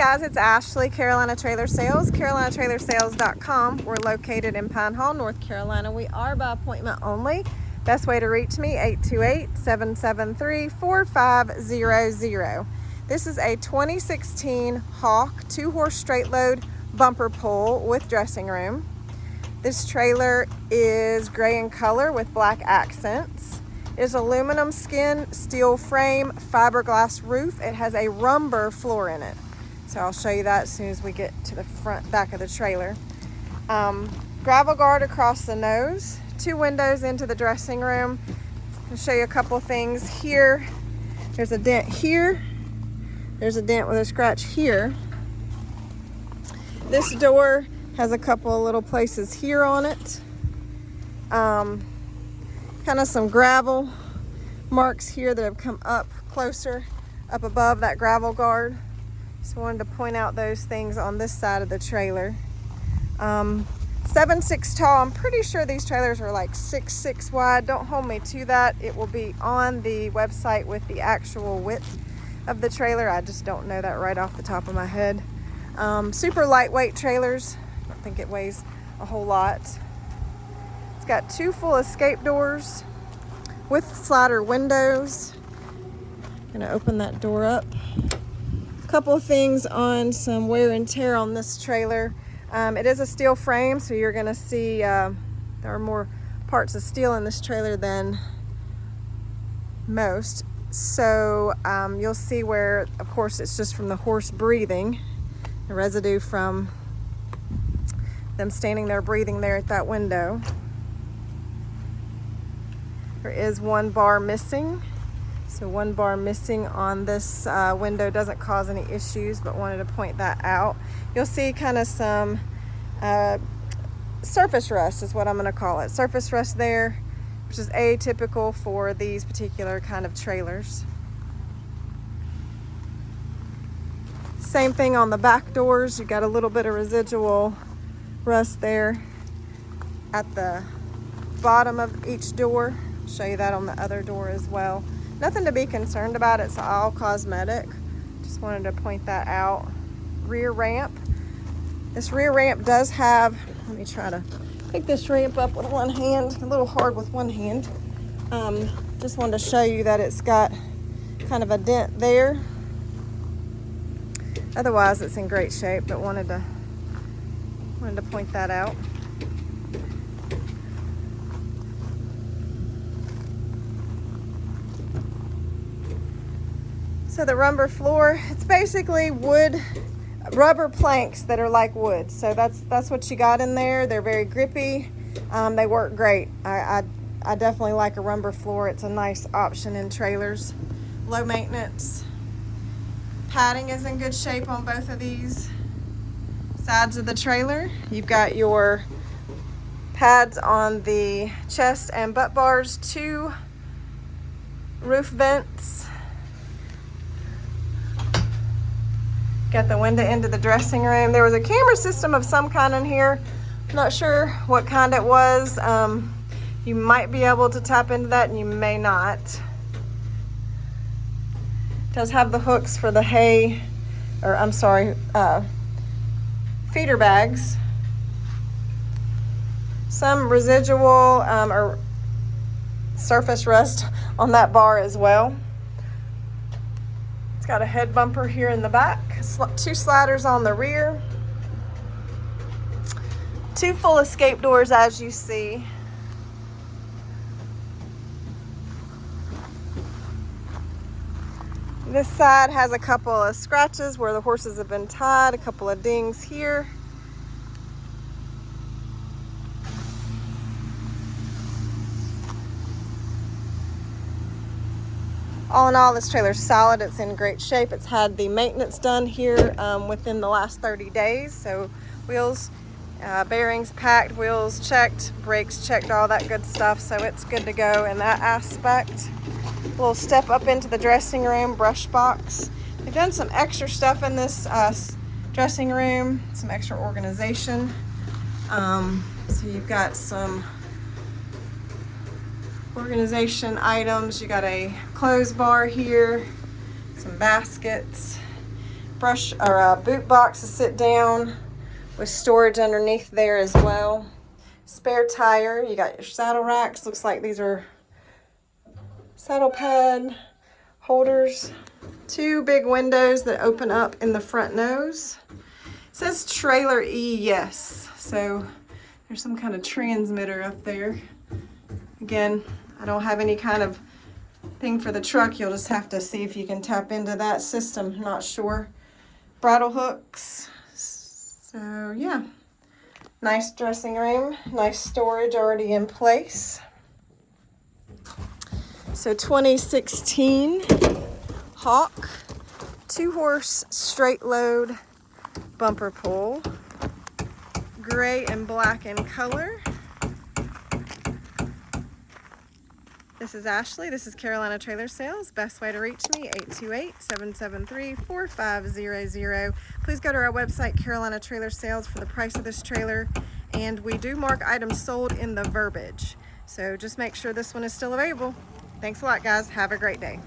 guys, it's Ashley, Carolina Trailer Sales, carolinatrailersales.com. We're located in Pine Hall, North Carolina. We are by appointment only. Best way to reach me, 828-773-4500. This is a 2016 Hawk 2-horse straight load bumper pull with dressing room. This trailer is gray in color with black accents. It is aluminum skin, steel frame, fiberglass roof. It has a rumber floor in it. So I'll show you that as soon as we get to the back of the trailer. Gravel guard across the nose, 2 windows into the dressing room. I'll show you a couple things here. There's a dent here. There's a dent with a scratch here. This door has a couple of little places here on it. Kind of some gravel marks here that have come up closer, up above that gravel guard. So I wanted to point out those things on this side of the trailer. 7'6" tall. I'm pretty sure these trailers are like 6'6" wide. Don't hold me to that. It will be on the website with the actual width of the trailer. I just don't know that right off the top of my head. Super lightweight trailers. I don't think it weighs a whole lot. It's got 2 full escape doors with slider windows. I'm gonna open that door up. Couple of things on some wear and tear on this trailer. It is a steel frame, so you're gonna see there are more parts of steel in this trailer than most. So you'll see where, of course, it's just from the horse breathing, the residue from them standing there breathing there at that window. There is 1 bar missing. So 1 bar missing on this window doesn't cause any issues, but wanted to point that out. You'll see kind of some surface rust is what I'm gonna call it. Surface rust there, which is atypical for these particular kind of trailers. Same thing on the back doors. You got a little bit of residual rust there at the bottom of each door. I'll show you that on the other door as well. Nothing to be concerned about. It's all cosmetic. Just wanted to point that out. Rear ramp. This rear ramp does have, let me try to pick this ramp up with one hand. A little hard with one hand. Just wanted to show you that it's got kind of a dent there. Otherwise, it's in great shape, but wanted to point that out. So the rumber floor, it's basically wood, rubber planks that are like wood. So that's what you got in there. They're very grippy. They work great. I definitely like a rumber floor. It's a nice option in trailers. Low maintenance. Padding is in good shape on both of these sides of the trailer. You've got your pads on the chest and butt bars, 2 roof vents. Got the window into the dressing room. There was a camera system of some kind in here. I'm not sure what kind it was. You might be able to tap into that and you may not. It does have the hooks for the hay, or I'm sorry, feeder bags. Some residual or surface rust on that bar as well. It's got a head bumper here in the back, 2 sliders on the rear, 2 full escape doors as you see. This side has a couple of scratches where the horses have been tied, a couple of dings here. All in all, this trailer's solid. It's in great shape. It's had the maintenance done here within the last 30 days. So wheels, bearings packed, wheels checked, brakes checked, all that good stuff. So it's good to go in that aspect. A little step up into the dressing room, brush box. They've done some extra stuff in this dressing room, some extra organization. So you've got some organization items. You got a clothes bar here, some baskets. brush or a boot box to sit down with storage underneath there as well. Spare tire. You got your saddle racks. Looks like these are saddle pad holders. 2 big windows that open up in the front nose. It says trailer E, yes. So there's some kind of transmitter up there. Again, I don't have any kind of thing for the truck. You'll just have to see if you can tap into that system. Not sure. Bridle hooks. So yeah, nice dressing room, nice storage already in place. So 2016 Hawk 2-horse straight load bumper pull, gray and black in color. This is Ashley. This is Carolina Trailer Sales. Best way to reach me, 828-773-4500. Please go to our website, Carolina Trailer Sales, for the price of this trailer. And we do mark items sold in the verbiage. So just make sure this one is still available. Thanks a lot, guys. Have a great day.